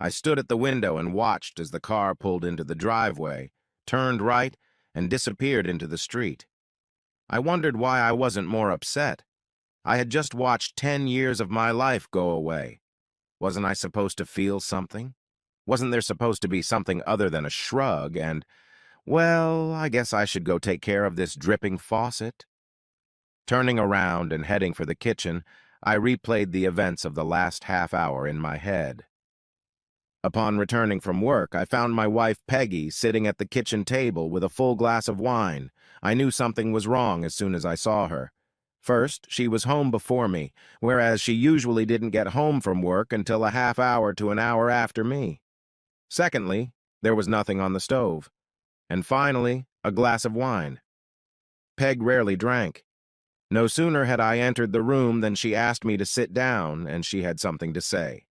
I stood at the window and watched as the car pulled into the driveway, turned right, and disappeared into the street. I wondered why I wasn't more upset. I had just watched 10 years of my life go away. Wasn't I supposed to feel something? Wasn't there supposed to be something other than a shrug and, well, I guess I should go take care of this dripping faucet? Turning around and heading for the kitchen, I replayed the events of the last half hour in my head. Upon returning from work, I found my wife Peggy sitting at the kitchen table with a full glass of wine. I knew something was wrong as soon as I saw her. First, she was home before me, whereas she usually didn't get home from work until a half hour to an hour after me. Secondly, there was nothing on the stove. And finally, a glass of wine. Peg rarely drank. No sooner had I entered the room than she asked me to sit down, and she had something to say.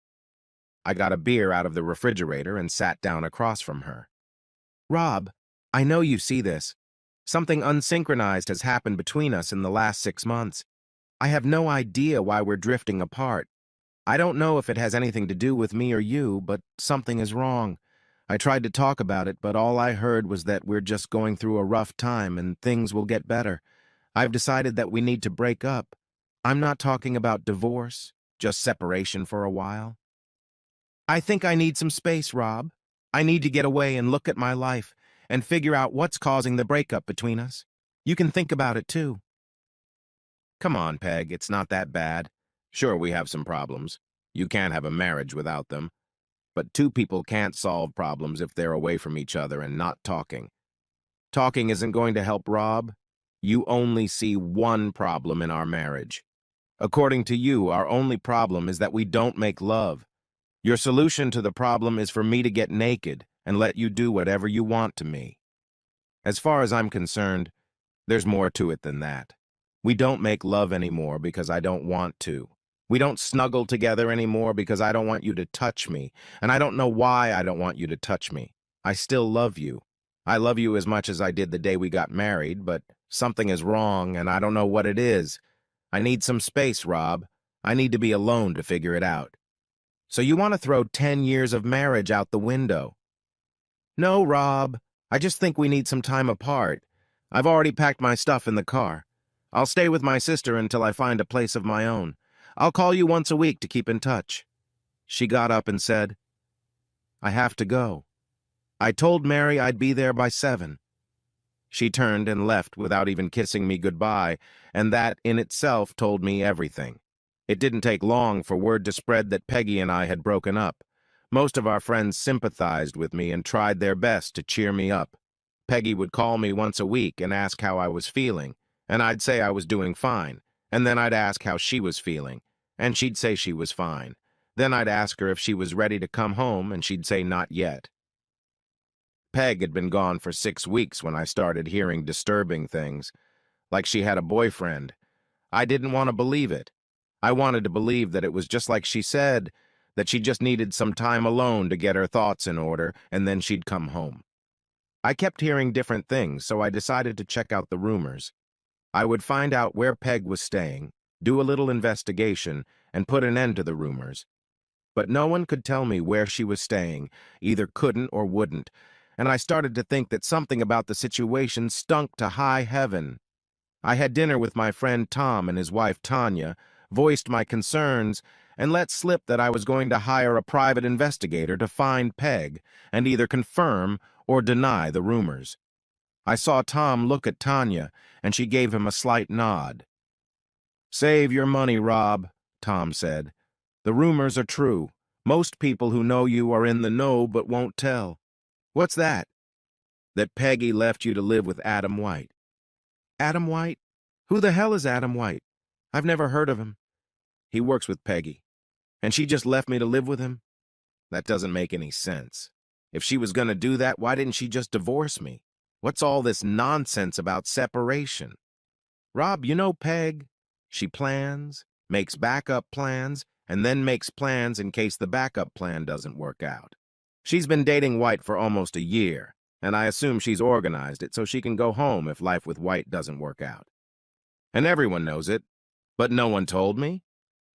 I got a beer out of the refrigerator and sat down across from her. "Rob, I know you see this. Something unsynchronized has happened between us in the last 6 months. I have no idea why we're drifting apart. I don't know if it has anything to do with me or you, but something is wrong. I tried to talk about it, but all I heard was that we're just going through a rough time and things will get better. I've decided that we need to break up. I'm not talking about divorce, just separation for a while. I think I need some space, Rob. I need to get away and look at my life and figure out what's causing the breakup between us. You can think about it too." "Come on, Peg, it's not that bad. Sure, we have some problems. You can't have a marriage without them. But two people can't solve problems if they're away from each other and not talking. Talking isn't going to help, Rob. You only see one problem in our marriage. According to you, our only problem is that we don't make love. Your solution to the problem is for me to get naked and let you do whatever you want to me. As far as I'm concerned, there's more to it than that. We don't make love anymore because I don't want to. We don't snuggle together anymore because I don't want you to touch me, and I don't know why I don't want you to touch me. I still love you. I love you as much as I did the day we got married, but something is wrong, and I don't know what it is. I need some space, Rob. I need to be alone to figure it out." "So you want to throw 10 years of marriage out the window?" "No, Rob. I just think we need some time apart. I've already packed my stuff in the car. I'll stay with my sister until I find a place of my own. I'll call you once a week to keep in touch." She got up and said, "I have to go. I told Mary I'd be there by 7. She turned and left without even kissing me goodbye, and that in itself told me everything. It didn't take long for word to spread that Peggy and I had broken up. Most of our friends sympathized with me and tried their best to cheer me up. Peggy would call me once a week and ask how I was feeling, and I'd say I was doing fine, and then I'd ask how she was feeling, and she'd say she was fine. Then I'd ask her if she was ready to come home, and she'd say not yet. Peg had been gone for 6 weeks when I started hearing disturbing things, like she had a boyfriend. I didn't want to believe it. I wanted to believe that it was just like she said, that she just needed some time alone to get her thoughts in order, and then she'd come home. I kept hearing different things, so I decided to check out the rumors. I would find out where Peg was staying, do a little investigation, and put an end to the rumors. But no one could tell me where she was staying, either couldn't or wouldn't, and I started to think that something about the situation stunk to high heaven. I had dinner with my friend Tom and his wife Tanya, voiced my concerns, and let slip that I was going to hire a private investigator to find Peg and either confirm or deny the rumors. I saw Tom look at Tanya, and she gave him a slight nod. "Save your money, Rob," Tom said. "The rumors are true. Most people who know you are in the know but won't tell." "What's that?" "That Peggy left you to live with Adam White." "Adam White? Who the hell is Adam White? I've never heard of him." "He works with Peggy. And she just left me to live with him? That doesn't make any sense. If she was going to do that, why didn't she just divorce me? What's all this nonsense about separation?" "Rob, you know Peg. She plans, makes backup plans, and then makes plans in case the backup plan doesn't work out. She's been dating White for almost a year, and I assume she's organized it so she can go home if life with White doesn't work out. And everyone knows it, but no one told me?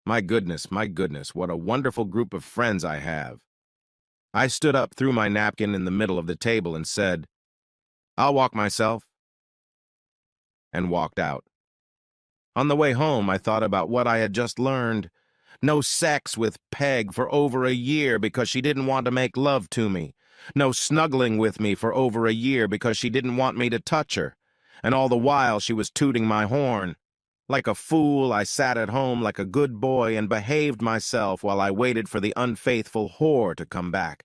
My goodness, what a wonderful group of friends I have. I stood up, threw my napkin in the middle of the table, and said, "I'll walk myself," and walked out. On the way home, I thought about what I had just learned. No sex with Peg for over a year because she didn't want to make love to me. No snuggling with me for over a year because she didn't want me to touch her. And all the while she was tooting my horn. Like a fool, I sat at home like a good boy and behaved myself while I waited for the unfaithful whore to come back.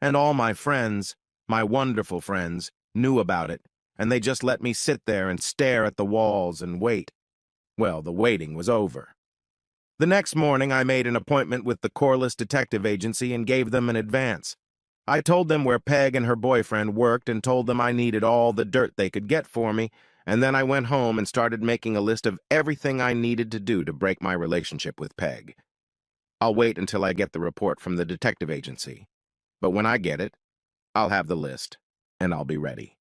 And all my friends, my wonderful friends, knew about it, and they just let me sit there and stare at the walls and wait. Well, the waiting was over. The next morning, I made an appointment with the Corliss Detective Agency and gave them an advance. I told them where Peg and her boyfriend worked and told them I needed all the dirt they could get for me, and then I went home and started making a list of everything I needed to do to break my relationship with Peg. I'll wait until I get the report from the detective agency. But when I get it, I'll have the list, and I'll be ready.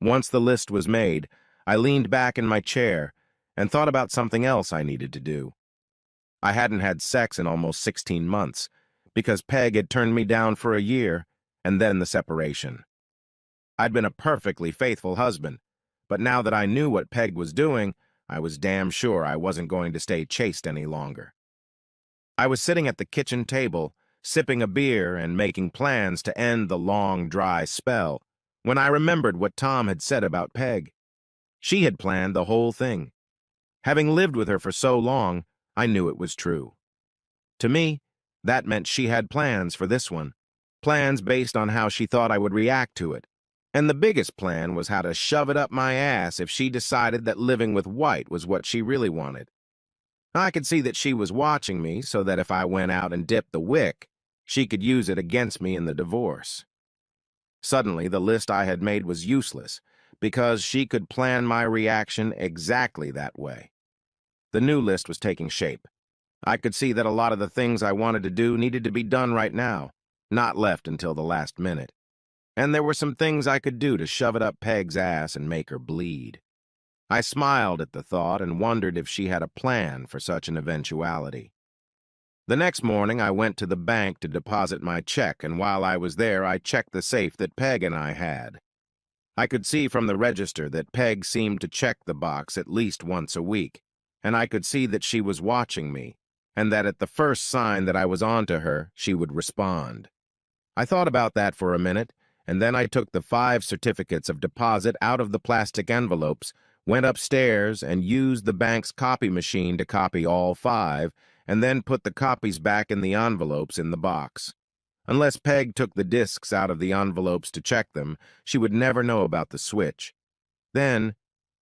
Once the list was made, I leaned back in my chair and thought about something else I needed to do. I hadn't had sex in almost 16 months, because Peg had turned me down for a year, and then the separation. I'd been a perfectly faithful husband, but now that I knew what Peg was doing, I was damn sure I wasn't going to stay chaste any longer. I was sitting at the kitchen table, sipping a beer and making plans to end the long, dry spell, when I remembered what Tom had said about Peg. She had planned the whole thing. Having lived with her for so long, I knew it was true. To me, that meant she had plans for this one, plans based on how she thought I would react to it. And the biggest plan was how to shove it up my ass if she decided that living with White was what she really wanted. I could see that she was watching me so that if I went out and dipped the wick, she could use it against me in the divorce. Suddenly, the list I had made was useless, because she could plan my reaction exactly that way. The new list was taking shape. I could see that a lot of the things I wanted to do needed to be done right now, not left until the last minute. And there were some things I could do to shove it up Peg's ass and make her bleed. I smiled at the thought and wondered if she had a plan for such an eventuality. The next morning, I went to the bank to deposit my check, and while I was there, I checked the safe that Peg and I had. I could see from the register that Peg seemed to check the box at least once a week, and I could see that she was watching me, and that at the first sign that I was on to her, she would respond. I thought about that for a minute, and then I took the 5 certificates of deposit out of the plastic envelopes, went upstairs, and used the bank's copy machine to copy all 5, and then put the copies back in the envelopes in the box. Unless Peg took the discs out of the envelopes to check them, she would never know about the switch. Then,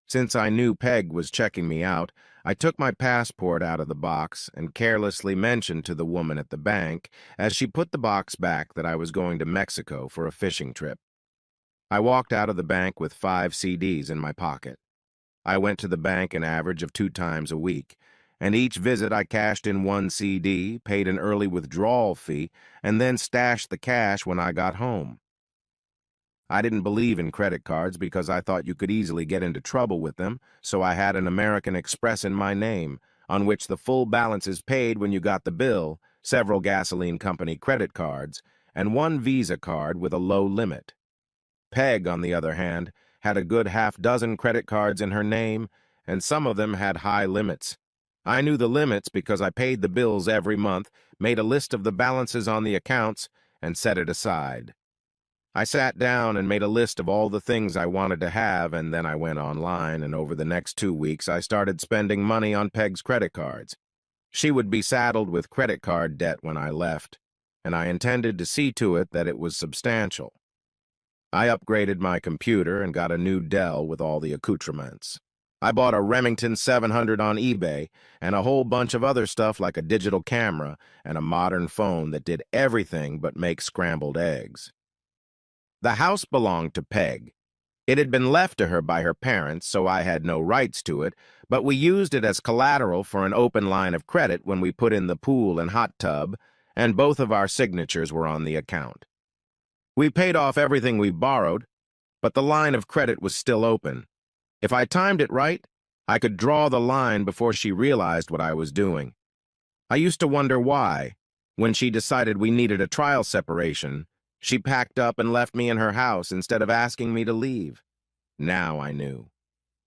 since I knew Peg was checking me out, I took my passport out of the box and carelessly mentioned to the woman at the bank, as she put the box back, that I was going to Mexico for a fishing trip. I walked out of the bank with 5 CDs in my pocket. I went to the bank an average of 2 times a week, and each visit I cashed in 1 CD, paid an early withdrawal fee, and then stashed the cash when I got home. I didn't believe in credit cards because I thought you could easily get into trouble with them, so I had an American Express in my name, on which the full balance is paid when you got the bill, several gasoline company credit cards, and 1 Visa card with a low limit. Peg, on the other hand, had a good half-dozen credit cards in her name, and some of them had high limits. I knew the limits because I paid the bills every month, made a list of the balances on the accounts, and set it aside. I sat down and made a list of all the things I wanted to have, and then I went online, and over the next 2 weeks I started spending money on Peg's credit cards. She would be saddled with credit card debt when I left, and I intended to see to it that it was substantial. I upgraded my computer and got a new Dell with all the accoutrements. I bought a Remington 700 on eBay and a whole bunch of other stuff like a digital camera and a modern phone that did everything but make scrambled eggs. The house belonged to Peg. It had been left to her by her parents, so I had no rights to it, but we used it as collateral for an open line of credit when we put in the pool and hot tub, and both of our signatures were on the account. We paid off everything we borrowed, but the line of credit was still open. If I timed it right, I could draw the line before she realized what I was doing. I used to wonder why. When she decided we needed a trial separation, she packed up and left me in her house instead of asking me to leave. Now I knew.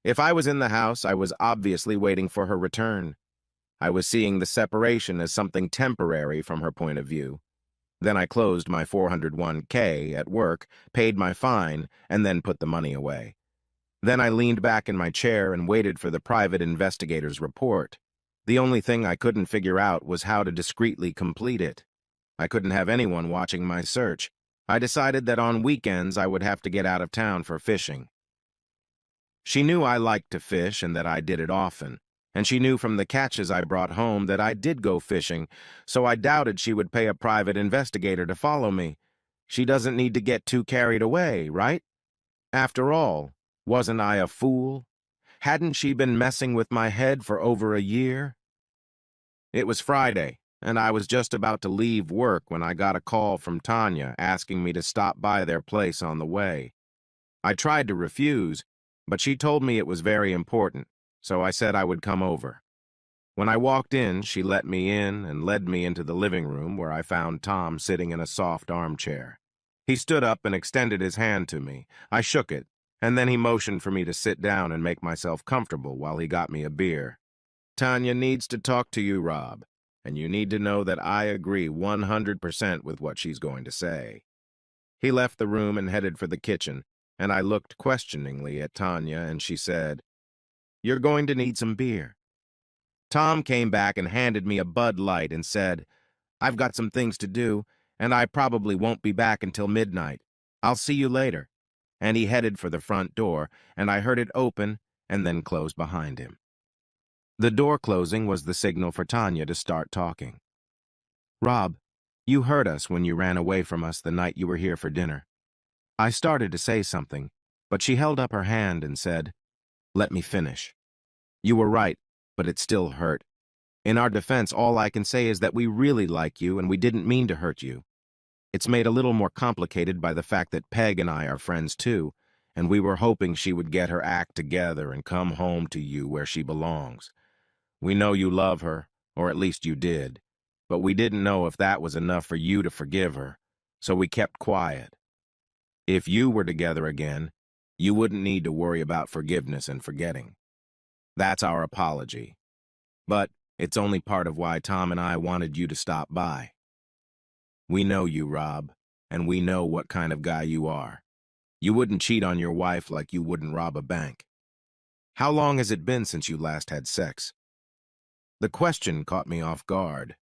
If I was in the house, I was obviously waiting for her return. I was seeing the separation as something temporary from her point of view. Then I closed my 401k at work, paid my fine, and then put the money away. Then I leaned back in my chair and waited for the private investigator's report. The only thing I couldn't figure out was how to discreetly complete it. I couldn't have anyone watching my search. I decided that on weekends I would have to get out of town for fishing. She knew I liked to fish and that I did it often, and she knew from the catches I brought home that I did go fishing, so I doubted she would pay a private investigator to follow me. She doesn't need to get too carried away, right? After all, wasn't I a fool? Hadn't she been messing with my head for over a year? It was Friday, and I was just about to leave work when I got a call from Tanya asking me to stop by their place on the way. I tried to refuse, but she told me it was very important, so I said I would come over. When I walked in, she let me in and led me into the living room where I found Tom sitting in a soft armchair. He stood up and extended his hand to me. I shook it, and then he motioned for me to sit down and make myself comfortable while he got me a beer. Tanya needs to talk to you, Rob, and you need to know that I agree 100% with what she's going to say. He left the room and headed for the kitchen, and I looked questioningly at Tanya, and she said, "You're going to need some beer." Tom came back and handed me a Bud Light and said, "I've got some things to do, and I probably won't be back until midnight. I'll see you later." And he headed for the front door, and I heard it open and then close behind him. The door closing was the signal for Tanya to start talking. "Rob, you hurt us when you ran away from us the night you were here for dinner." I started to say something, but she held up her hand and said, "Let me finish. You were right, but it still hurt. In our defense, all I can say is that we really like you and we didn't mean to hurt you. It's made a little more complicated by the fact that Peg and I are friends too, and we were hoping she would get her act together and come home to you where she belongs. We know you love her, or at least you did, but we didn't know if that was enough for you to forgive her, so we kept quiet. If you were together again, you wouldn't need to worry about forgiveness and forgetting. That's our apology. But it's only part of why Tom and I wanted you to stop by. We know you, Rob, and we know what kind of guy you are. You wouldn't cheat on your wife like you wouldn't rob a bank. How long has it been since you last had sex?" The question caught me off guard.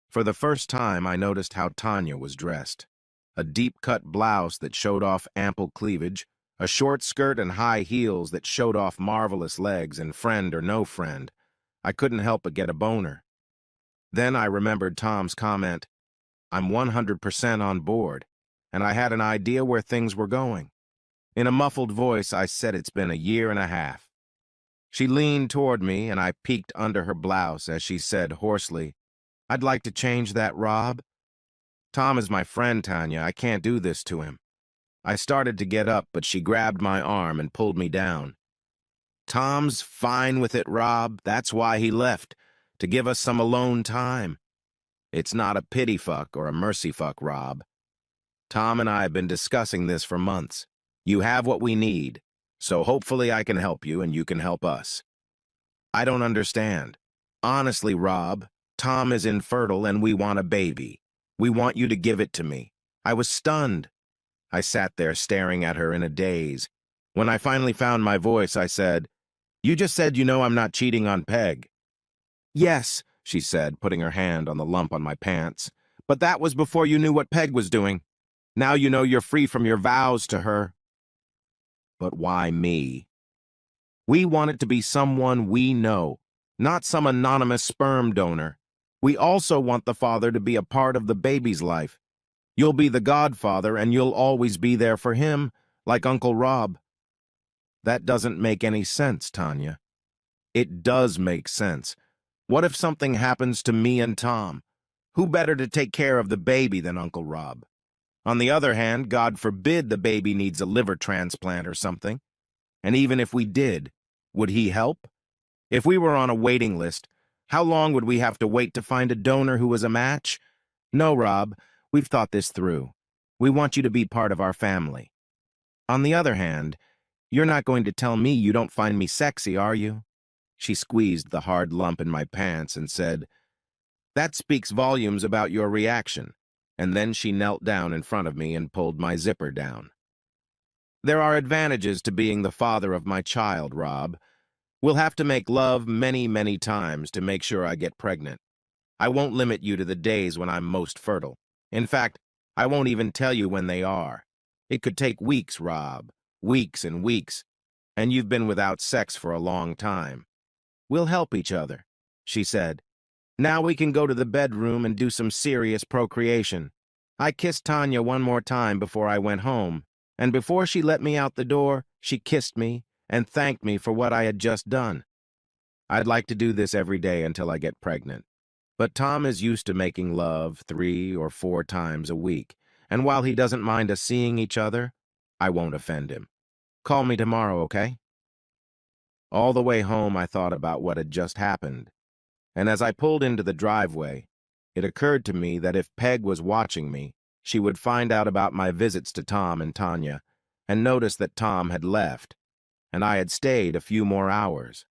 For the first time, I noticed how Tanya was dressed. A deep-cut blouse that showed off ample cleavage, a short skirt and high heels that showed off marvelous legs, and friend or no friend, I couldn't help but get a boner. Then I remembered Tom's comment, "I'm 100% on board," and I had an idea where things were going. In a muffled voice, I said it's been a year and a half. She leaned toward me, and I peeked under her blouse as she said hoarsely, "I'd like to change that, Rob. Tom is my friend, Tanya. I can't do this to him." I started to get up, but she grabbed my arm and pulled me down. "Tom's fine with it, Rob. That's why he left, to give us some alone time. It's not a pity fuck or a mercy fuck, Rob. Tom and I have been discussing this for months. You have what we need, so hopefully I can help you and you can help us." "I don't understand. Honestly, Rob, Tom is infertile and we want a baby. We want you to give it to me." I was stunned. I sat there staring at her in a daze. When I finally found my voice, I said, "You just said you know I'm not cheating on Peg." "Yes," she said, putting her hand on the lump on my pants. "But that was before you knew what Peg was doing. Now you know you're free from your vows to her." "But why me?" "We want it to be someone we know, not some anonymous sperm donor. We also want the father to be a part of the baby's life. You'll be the godfather and you'll always be there for him, like Uncle Rob." "That doesn't make any sense, Tanya." "It does make sense. What if something happens to me and Tom? Who better to take care of the baby than Uncle Rob? On the other hand, God forbid the baby needs a liver transplant or something. And even if we did, would he help? If we were on a waiting list, how long would we have to wait to find a donor who was a match? No, Rob, we've thought this through. We want you to be part of our family. On the other hand, you're not going to tell me you don't find me sexy, are you? She squeezed the hard lump in my pants and said, "That speaks volumes about your reaction." And then she knelt down in front of me and pulled my zipper down. There are advantages to being the father of my child, Rob. We'll have to make love many, many times to make sure I get pregnant. I won't limit you to the days when I'm most fertile. In fact, I won't even tell you when they are. It could take weeks, Rob. Weeks and weeks. And you've been without sex for a long time. We'll help each other, she said. Now we can go to the bedroom and do some serious procreation. I kissed Tanya one more time before I went home, and before she let me out the door, she kissed me and thanked me for what I had just done. I'd like to do this every day until I get pregnant. But Tom is used to making love 3 or 4 times a week, and while he doesn't mind us seeing each other, I won't offend him. Call me tomorrow, okay? All the way home, I thought about what had just happened, and as I pulled into the driveway, it occurred to me that if Peg was watching me, she would find out about my visits to Tom and Tanya, and notice that Tom had left, and I had stayed a few more hours.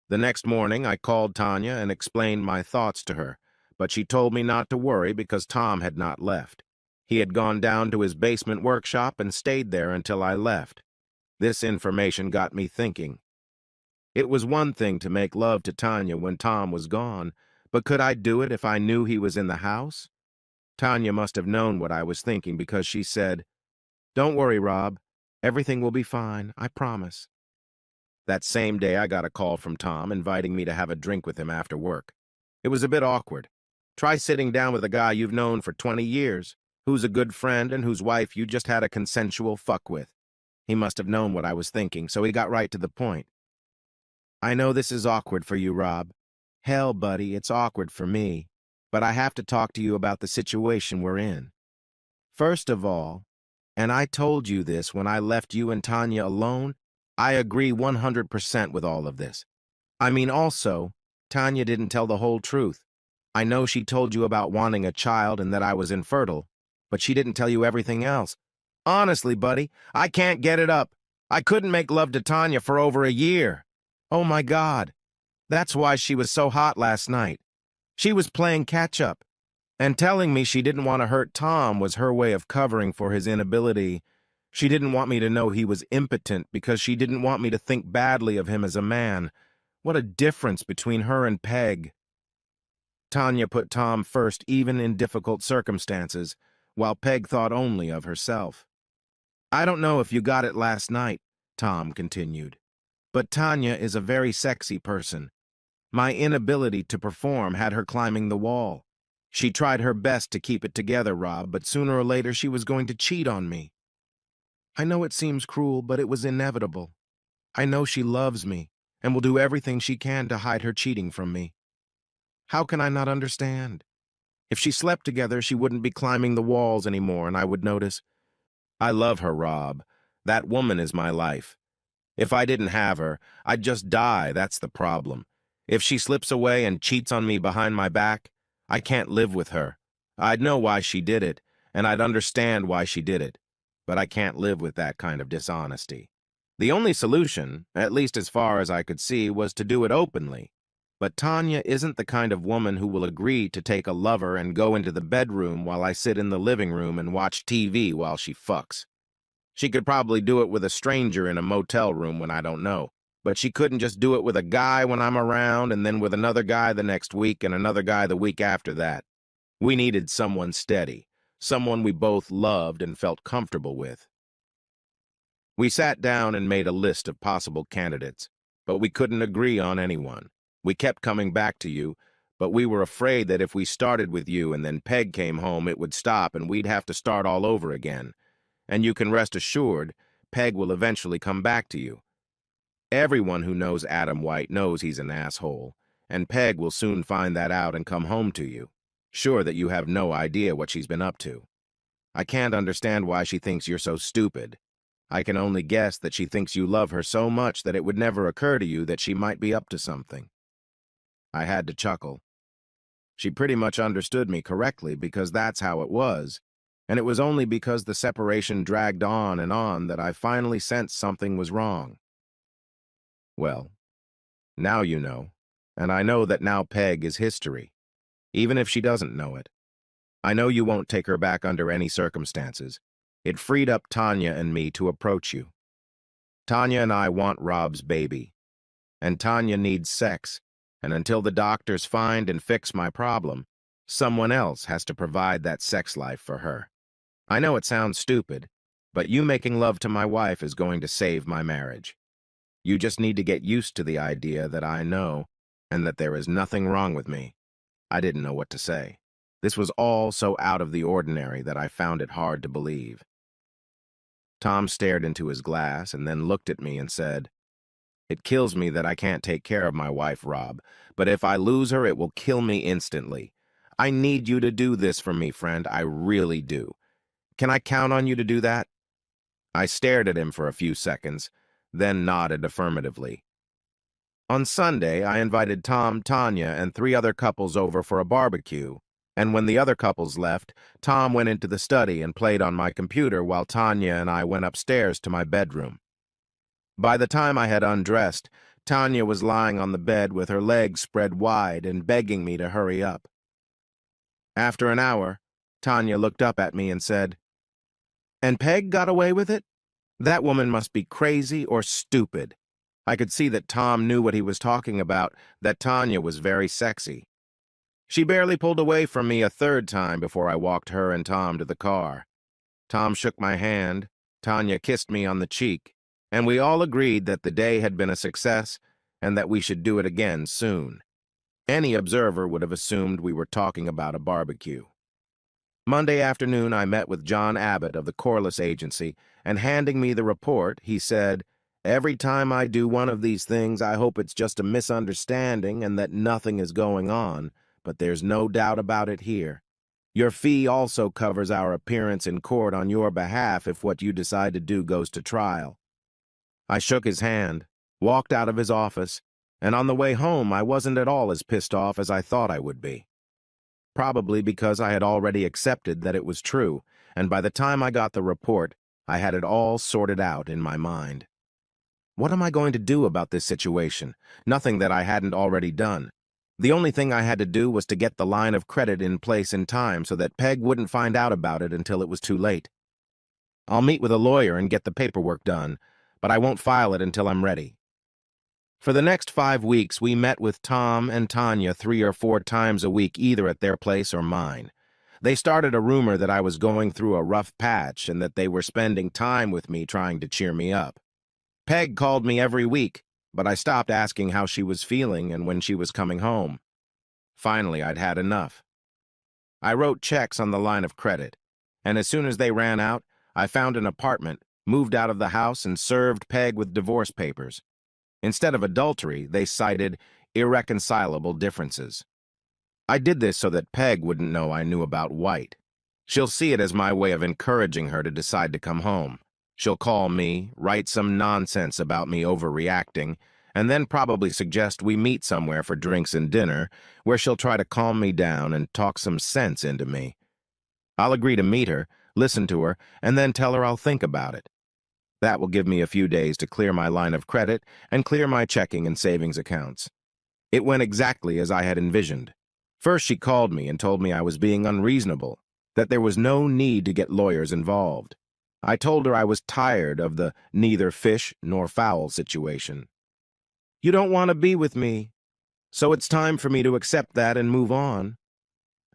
The next morning, I called Tanya and explained my thoughts to her, but she told me not to worry because Tom had not left. He had gone down to his basement workshop and stayed there until I left. This information got me thinking. It was one thing to make love to Tanya when Tom was gone, but could I do it if I knew he was in the house? Tanya must have known what I was thinking because she said, "Don't worry, Rob. Everything will be fine, I promise." That same day, I got a call from Tom inviting me to have a drink with him after work. It was a bit awkward. Try sitting down with a guy you've known for 20 years, who's a good friend and whose wife you just had a consensual fuck with. He must have known what I was thinking, so he got right to the point. "I know this is awkward for you, Rob. Hell, buddy, it's awkward for me. But I have to talk to you about the situation we're in. First of all, and I told you this when I left you and Tanya alone, I agree 100% with all of this. I mean, also, Tanya didn't tell the whole truth. I know she told you about wanting a child and that I was infertile, but she didn't tell you everything else. Honestly, buddy, I can't get it up. I couldn't make love to Tanya for over a year. Oh my God. That's why she was so hot last night. She was playing catch-up, and telling me she didn't want to hurt Tom was her way of covering for his inability. She didn't want me to know he was impotent because she didn't want me to think badly of him as a man. What a difference between her and Peg. Tanya put Tom first even in difficult circumstances, while Peg thought only of herself. I don't know if you got it last night, Tom continued, but Tanya is a very sexy person. My inability to perform had her climbing the wall. She tried her best to keep it together, Rob, but sooner or later she was going to cheat on me. I know it seems cruel, but it was inevitable. I know she loves me and will do everything she can to hide her cheating from me. How can I not understand? If she slept together, she wouldn't be climbing the walls anymore, and I would notice. I love her, Rob. That woman is my life. If I didn't have her, I'd just die, that's the problem. If she slips away and cheats on me behind my back, I can't live with her. I'd know why she did it, and I'd understand why she did it. But I can't live with that kind of dishonesty. The only solution, at least as far as I could see, was to do it openly. But Tanya isn't the kind of woman who will agree to take a lover and go into the bedroom while I sit in the living room and watch TV while she fucks. She could probably do it with a stranger in a motel room when I don't know, but she couldn't just do it with a guy when I'm around and then with another guy the next week and another guy the week after that. We needed someone steady, someone we both loved and felt comfortable with. We sat down and made a list of possible candidates, but we couldn't agree on anyone. We kept coming back to you, but we were afraid that if we started with you and then Peg came home, it would stop and we'd have to start all over again. And you can rest assured, Peg will eventually come back to you. Everyone who knows Adam White knows he's an asshole, and Peg will soon find that out and come home to you, sure that you have no idea what she's been up to. I can't understand why she thinks you're so stupid. I can only guess that she thinks you love her so much that it would never occur to you that she might be up to something. I had to chuckle. She pretty much understood me correctly because that's how it was, and it was only because the separation dragged on that I finally sensed something was wrong. Well, now you know, and I know that now Peg is history, even if she doesn't know it. I know you won't take her back under any circumstances. It freed up Tanya and me to approach you. Tanya and I want Rob's baby, and Tanya needs sex, and until the doctors find and fix my problem, someone else has to provide that sex life for her. I know it sounds stupid, but you making love to my wife is going to save my marriage. You just need to get used to the idea that I know and that there is nothing wrong with me. I didn't know what to say. This was all so out of the ordinary that I found it hard to believe. Tom stared into his glass and then looked at me and said, "It kills me that I can't take care of my wife, Rob, but if I lose her, it will kill me instantly. I need you to do this for me, friend. I really do. Can I count on you to do that?" I stared at him for a few seconds, then nodded affirmatively. On Sunday, I invited Tom, Tanya, and 3 other couples over for a barbecue, and when the other couples left, Tom went into the study and played on my computer while Tanya and I went upstairs to my bedroom. By the time I had undressed, Tanya was lying on the bed with her legs spread wide and begging me to hurry up. After an hour, Tanya looked up at me and said, "And Peg got away with it? That woman must be crazy or stupid." I could see that Tom knew what he was talking about, that Tanya was very sexy. She barely pulled away from me a third time before I walked her and Tom to the car. Tom shook my hand, Tanya kissed me on the cheek, and we all agreed that the day had been a success and that we should do it again soon. Any observer would have assumed we were talking about a barbecue. Monday afternoon, I met with John Abbott of the Corliss Agency, and handing me the report, he said, "Every time I do one of these things, I hope it's just a misunderstanding and that nothing is going on, but there's no doubt about it here. Your fee also covers our appearance in court on your behalf if what you decide to do goes to trial." I shook his hand, walked out of his office, and on the way home I wasn't at all as pissed off as I thought I would be. Probably because I had already accepted that it was true, and by the time I got the report, I had it all sorted out in my mind. What am I going to do about this situation? Nothing that I hadn't already done. The only thing I had to do was to get the line of credit in place in time so that Peg wouldn't find out about it until it was too late. I'll meet with a lawyer and get the paperwork done, but I won't file it until I'm ready. For the next 5 weeks, we met with Tom and Tanya 3 or 4 times a week, either at their place or mine. They started a rumor that I was going through a rough patch and that they were spending time with me trying to cheer me up. Peg called me every week, but I stopped asking how she was feeling and when she was coming home. Finally, I'd had enough. I wrote checks on the line of credit, and as soon as they ran out, I found an apartment, moved out of the house, and served Peg with divorce papers. Instead of adultery, they cited irreconcilable differences. I did this so that Peg wouldn't know I knew about White. She'll see it as my way of encouraging her to decide to come home. She'll call me, write some nonsense about me overreacting, and then probably suggest we meet somewhere for drinks and dinner, where she'll try to calm me down and talk some sense into me. I'll agree to meet her, listen to her, and then tell her I'll think about it. That will give me a few days to clear my line of credit and clear my checking and savings accounts. It went exactly as I had envisioned. First, she called me and told me I was being unreasonable, that there was no need to get lawyers involved. I told her I was tired of the neither fish nor fowl situation. "You don't want to be with me, so it's time for me to accept that and move on."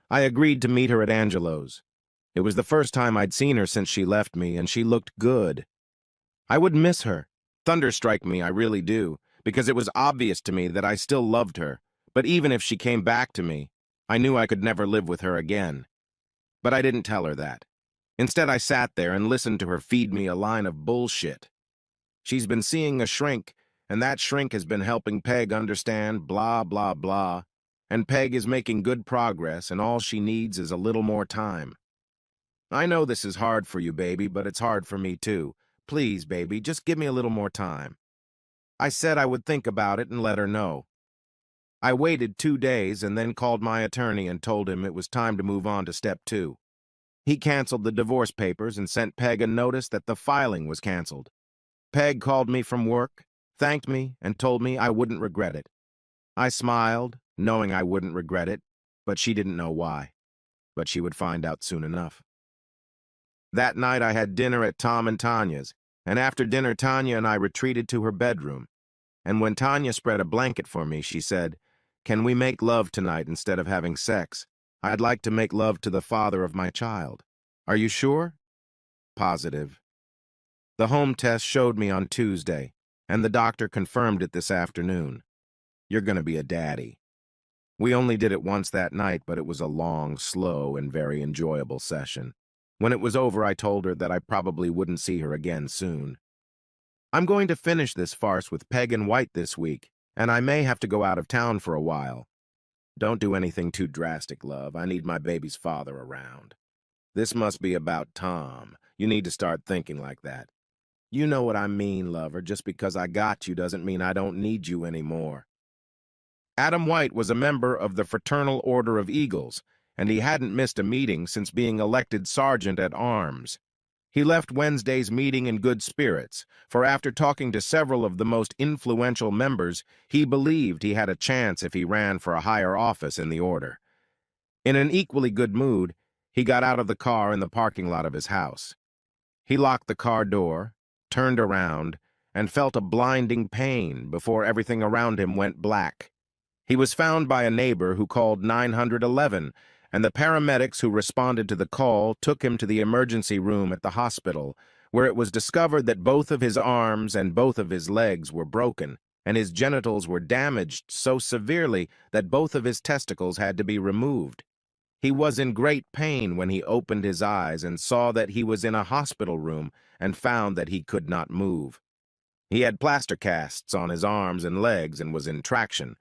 I agreed to meet her at Angelo's. It was the first time I'd seen her since she left me, and she looked good. I would miss her. Thunderstrike me, I really do, because it was obvious to me that I still loved her, but even if she came back to me, I knew I could never live with her again. But I didn't tell her that. Instead, I sat there and listened to her feed me a line of bullshit. She's been seeing a shrink, and that shrink has been helping Peg understand blah, blah, blah, and Peg is making good progress, and all she needs is a little more time. I know this is hard for you, baby, but it's hard for me too. Please, baby, just give me a little more time. I said I would think about it and let her know. I waited 2 days and then called my attorney and told him it was time to move on to step 2. He canceled the divorce papers and sent Peg a notice that the filing was canceled. Peg called me from work, thanked me, and told me I wouldn't regret it. I smiled, knowing I wouldn't regret it, but she didn't know why. But she would find out soon enough. That night I had dinner at Tom and Tanya's, and after dinner Tanya and I retreated to her bedroom. And when Tanya spread a blanket for me, she said, "Can we make love tonight instead of having sex? I'd like to make love to the father of my child." "Are you sure?" "Positive." The home test showed me on Tuesday, and the doctor confirmed it this afternoon. "You're going to be a daddy." We only did it once that night, but it was a long, slow, and very enjoyable session. When it was over, I told her that I probably wouldn't see her again soon. I'm going to finish this farce with Peg and White this week, and I may have to go out of town for a while. Don't do anything too drastic, love. I need my baby's father around. This must be about Tom. You need to start thinking like that. You know what I mean, lover. Just because I got you doesn't mean I don't need you anymore. Adam White was a member of the Fraternal Order of Eagles, and he hadn't missed a meeting since being elected Sergeant at Arms. He left Wednesday's meeting in good spirits, for after talking to several of the most influential members, he believed he had a chance if he ran for a higher office in the order. In an equally good mood, he got out of the car in the parking lot of his house. He locked the car door, turned around, and felt a blinding pain before everything around him went black. He was found by a neighbor who called 911, and the paramedics who responded to the call took him to the emergency room at the hospital, where it was discovered that both of his arms and both of his legs were broken, and his genitals were damaged so severely that both of his testicles had to be removed. He was in great pain when he opened his eyes and saw that he was in a hospital room and found that he could not move. He had plaster casts on his arms and legs and was in traction.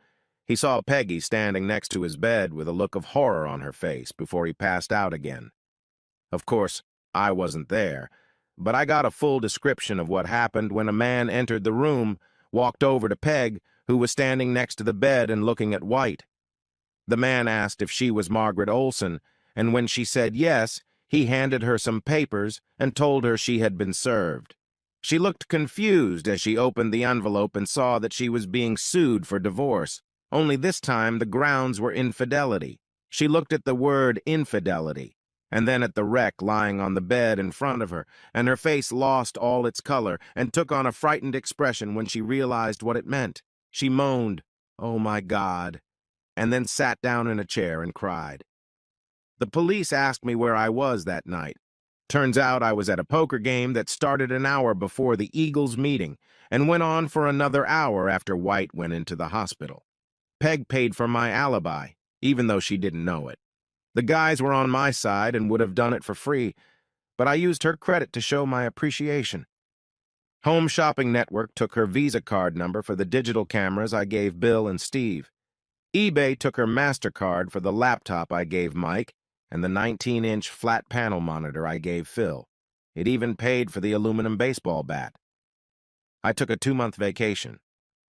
He saw Peggy standing next to his bed with a look of horror on her face before he passed out again. Of course, I wasn't there, but I got a full description of what happened when a man entered the room, walked over to Peg, who was standing next to the bed and looking at White. The man asked if she was Margaret Olson, and when she said yes, he handed her some papers and told her she had been served. She looked confused as she opened the envelope and saw that she was being sued for divorce. Only this time the grounds were infidelity. She looked at the word infidelity, and then at the wreck lying on the bed in front of her, and her face lost all its color and took on a frightened expression when she realized what it meant. She moaned, "Oh my God," and then sat down in a chair and cried. The police asked me where I was that night. Turns out I was at a poker game that started an hour before the Eagles meeting and went on for another hour after White went into the hospital. Peg paid for my alibi, even though she didn't know it. The guys were on my side and would have done it for free, but I used her credit to show my appreciation. Home Shopping Network took her Visa card number for the digital cameras I gave Bill and Steve. eBay took her MasterCard for the laptop I gave Mike and the 19-inch flat panel monitor I gave Phil. It even paid for the aluminum baseball bat. I took a 2-month vacation.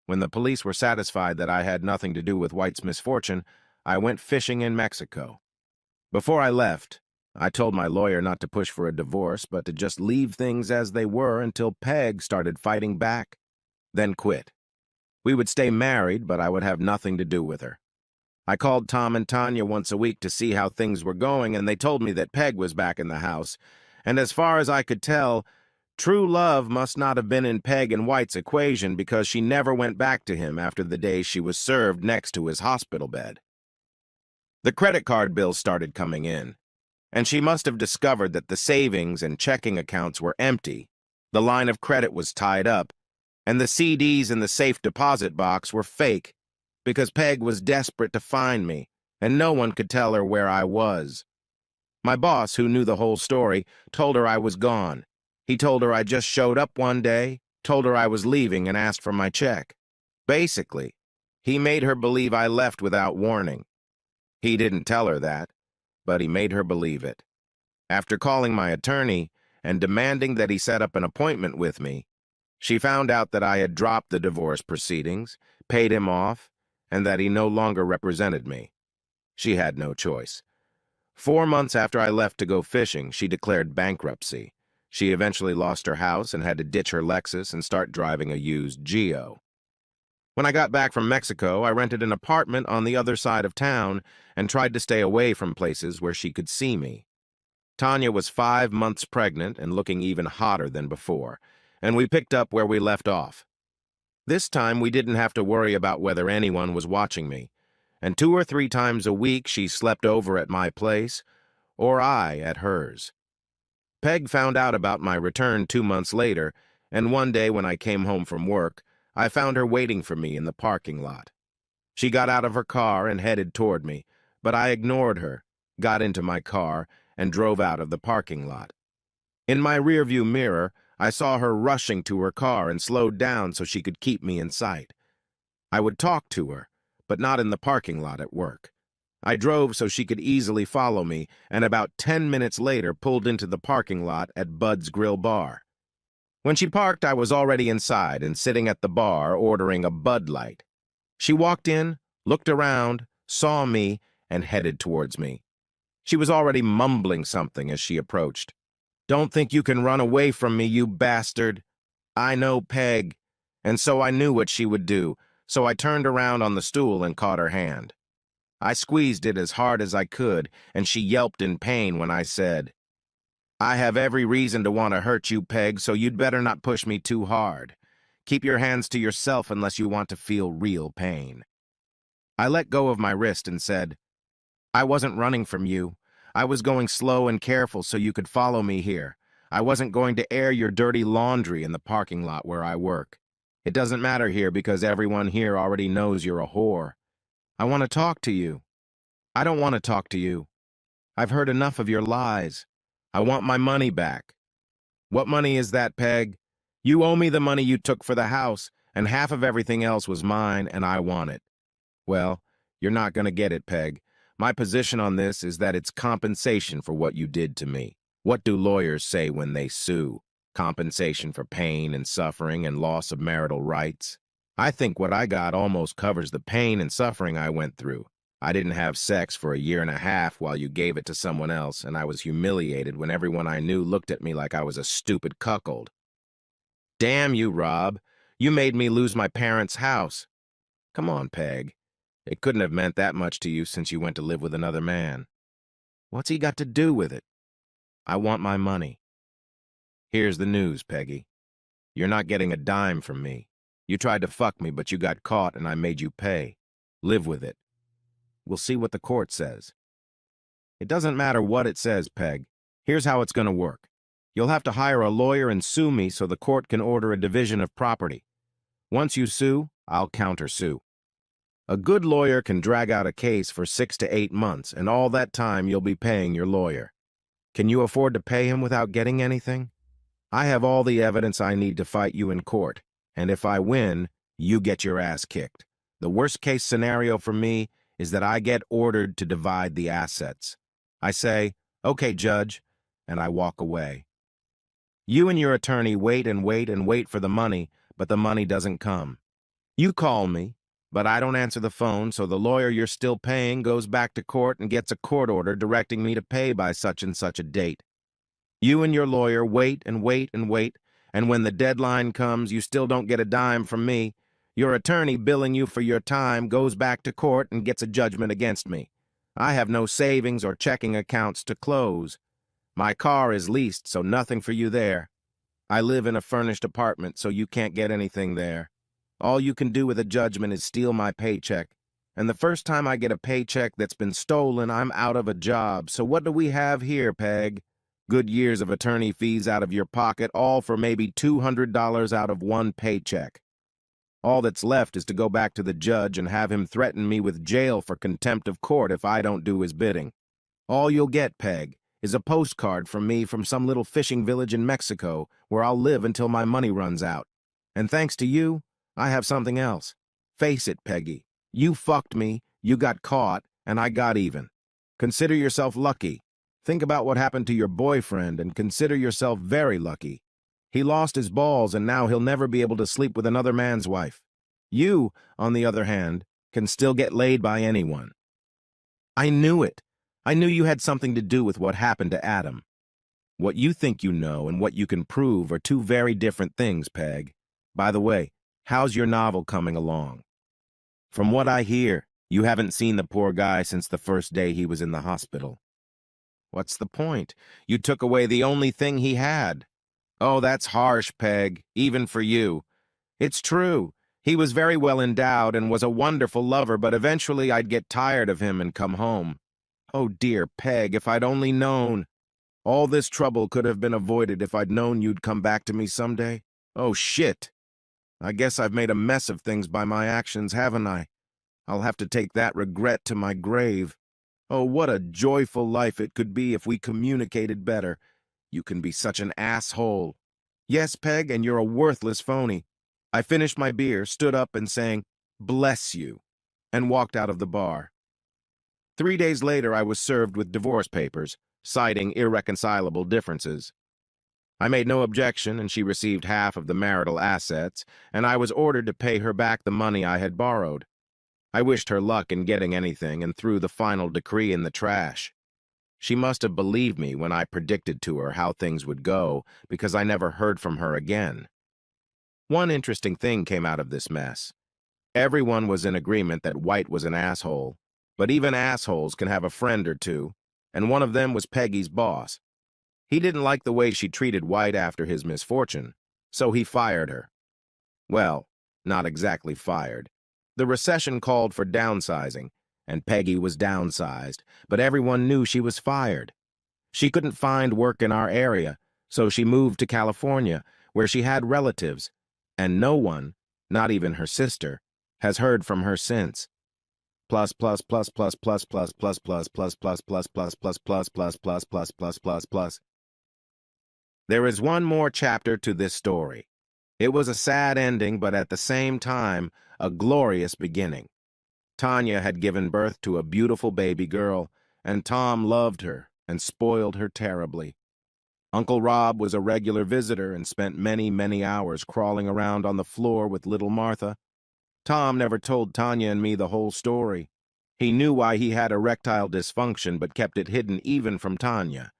When the police were satisfied that I had nothing to do with White's misfortune, I went fishing in Mexico. Before I left, I told my lawyer not to push for a divorce, but to just leave things as they were until Peg started fighting back, then quit. We would stay married, but I would have nothing to do with her. I called Tom and Tanya once a week to see how things were going, and they told me that Peg was back in the house. And as far as I could tell, true love must not have been in Peg and White's equation because she never went back to him after the day she was served next to his hospital bed. The credit card bills started coming in, and she must have discovered that the savings and checking accounts were empty, the line of credit was tied up, and the CDs in the safe deposit box were fake because Peg was desperate to find me, and no one could tell her where I was. My boss, who knew the whole story, told her I was gone. He told her I just showed up one day, told her I was leaving, and asked for my check. Basically, he made her believe I left without warning. He didn't tell her that, but he made her believe it. After calling my attorney and demanding that he set up an appointment with me, she found out that I had dropped the divorce proceedings, paid him off, and that he no longer represented me. She had no choice. 4 months after I left to go fishing, she declared bankruptcy. She eventually lost her house and had to ditch her Lexus and start driving a used Geo. When I got back from Mexico, I rented an apartment on the other side of town and tried to stay away from places where she could see me. Tanya was 5 months pregnant and looking even hotter than before, and we picked up where we left off. This time we didn't have to worry about whether anyone was watching me, and 2 or 3 times a week she slept over at my place, or I at hers. Peg found out about my return 2 months later, and one day when I came home from work, I found her waiting for me in the parking lot. She got out of her car and headed toward me, but I ignored her, got into my car, and drove out of the parking lot. In my rearview mirror, I saw her rushing to her car and slowed down so she could keep me in sight. I would talk to her, but not in the parking lot at work. I drove so she could easily follow me, and about 10 minutes later pulled into the parking lot at Bud's Grill Bar. When she parked, I was already inside and sitting at the bar ordering a Bud Light. She walked in, looked around, saw me, and headed towards me. She was already mumbling something as she approached. "Don't think you can run away from me, you bastard." I know Peg, and so I knew what she would do, so I turned around on the stool and caught her hand. I squeezed it as hard as I could, and she yelped in pain when I said, "I have every reason to want to hurt you, Peg, so you'd better not push me too hard. Keep your hands to yourself unless you want to feel real pain." I let go of my wrist and said, "I wasn't running from you. I was going slow and careful so you could follow me here. I wasn't going to air your dirty laundry in the parking lot where I work. It doesn't matter here because everyone here already knows you're a whore. I want to talk to you." "I don't want to talk to you. I've heard enough of your lies. I want my money back." "What money is that, Peg? You owe me the money you took for the house, and half of everything else was mine, and I want it." "Well, you're not going to get it, Peg. My position on this is that it's compensation for what you did to me. What do lawyers say when they sue? Compensation for pain and suffering and loss of marital rights. I think what I got almost covers the pain and suffering I went through. I didn't have sex for a year and a half while you gave it to someone else, and I was humiliated when everyone I knew looked at me like I was a stupid cuckold." "Damn you, Rob. You made me lose my parents' house." "Come on, Peg. It couldn't have meant that much to you since you went to live with another man." "What's he got to do with it?" "I want my money." "Here's the news, Peggy. You're not getting a dime from me. You tried to fuck me, but you got caught and I made you pay. Live with it. We'll see what the court says." "It doesn't matter what it says, Peg. Here's how it's going to work. You'll have to hire a lawyer and sue me so the court can order a division of property. Once you sue, I'll countersue. A good lawyer can drag out a case for 6 to 8 months, and all that time you'll be paying your lawyer. Can you afford to pay him without getting anything? I have all the evidence I need to fight you in court, and if I win, you get your ass kicked. The worst-case scenario for me is that I get ordered to divide the assets. I say, 'Okay, Judge,' and I walk away. You and your attorney wait and wait and wait for the money, but the money doesn't come. You call me, but I don't answer the phone, so the lawyer you're still paying goes back to court and gets a court order directing me to pay by such and such a date. You and your lawyer wait and wait and wait, and when the deadline comes, you still don't get a dime from me. Your attorney billing you for your time goes back to court and gets a judgment against me. I have no savings or checking accounts to close. My car is leased, so nothing for you there. I live in a furnished apartment, so you can't get anything there. All you can do with a judgment is steal my paycheck. And the first time I get a paycheck that's been stolen, I'm out of a job. So what do we have here, Peg? Good years of attorney fees out of your pocket, all for maybe $200 out of one paycheck. All that's left is to go back to the judge and have him threaten me with jail for contempt of court if I don't do his bidding. All you'll get, Peg, is a postcard from me from some little fishing village in Mexico where I'll live until my money runs out. And thanks to you, I have something else. Face it, Peggy. You fucked me, you got caught, and I got even. Consider yourself lucky. Think about what happened to your boyfriend and consider yourself very lucky. He lost his balls and now he'll never be able to sleep with another man's wife. You, on the other hand, can still get laid by anyone. I knew it. I knew you had something to do with what happened to Adam. What you think you know and what you can prove are two very different things, Peg. By the way, how's your novel coming along? From what I hear, you haven't seen the poor guy since the first day he was in the hospital. What's the point? You took away the only thing he had. Oh, that's harsh, Peg, even for you. It's true. He was very well endowed and was a wonderful lover, but eventually I'd get tired of him and come home. Oh, dear Peg, if I'd only known. All this trouble could have been avoided if I'd known you'd come back to me someday. Oh, shit. I guess I've made a mess of things by my actions, haven't I? I'll have to take that regret to my grave. Oh, what a joyful life it could be if we communicated better. You can be such an asshole. Yes, Peg, and you're a worthless phony. I finished my beer, stood up and sang, "Bless you," and walked out of the bar. 3 days later, I was served with divorce papers, citing irreconcilable differences. I made no objection, and she received half of the marital assets, and I was ordered to pay her back the money I had borrowed. I wished her luck in getting anything and threw the final decree in the trash. She must have believed me when I predicted to her how things would go, because I never heard from her again. One interesting thing came out of this mess. Everyone was in agreement that White was an asshole, but even assholes can have a friend or two, and one of them was Peggy's boss. He didn't like the way she treated White after his misfortune, so he fired her. Well, not exactly fired. The recession called for downsizing, and Peggy was downsized, but everyone knew she was fired. She couldn't find work in our area, so she moved to California, where she had relatives, and no one, not even her sister, has heard from her since. Plus plus plus plus plus plus plus plus plus plus plus plus plus plus plus plus plus plus plus plus. There is one more chapter to this story. It was a sad ending, but at the same time, a glorious beginning. Tanya had given birth to a beautiful baby girl, and Tom loved her and spoiled her terribly. Uncle Rob was a regular visitor and spent many, many hours crawling around on the floor with little Martha. Tom never told Tanya and me the whole story. He knew why he had erectile dysfunction but kept it hidden even from Tanya.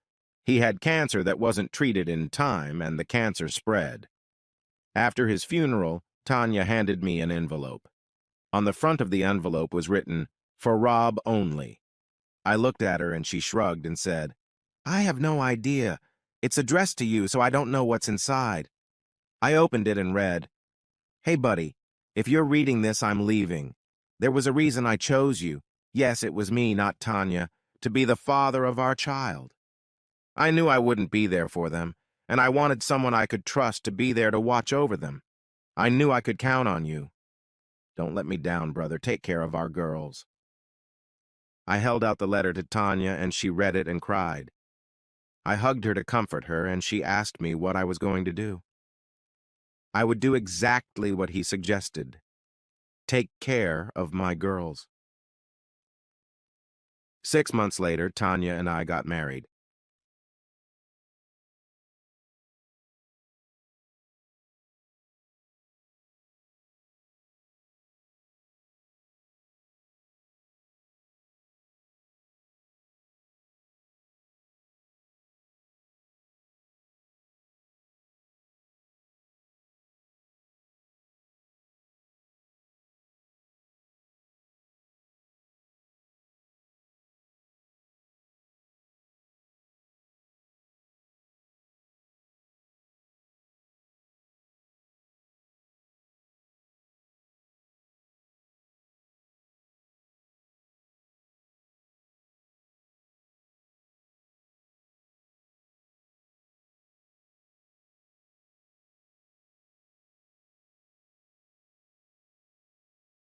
He had cancer that wasn't treated in time, and the cancer spread. After his funeral, Tanya handed me an envelope. On the front of the envelope was written, "For Rob only." I looked at her and she shrugged and said, "I have no idea. It's addressed to you, so I don't know what's inside." I opened it and read, "Hey, buddy, if you're reading this, I'm leaving. There was a reason I chose you. Yes, it was me, not Tanya, to be the father of our child. I knew I wouldn't be there for them, and I wanted someone I could trust to be there to watch over them. I knew I could count on you. Don't let me down, brother. Take care of our girls." I held out the letter to Tanya, and she read it and cried. I hugged her to comfort her, and she asked me what I was going to do. I would do exactly what he suggested. Take care of my girls. 6 months later, Tanya and I got married.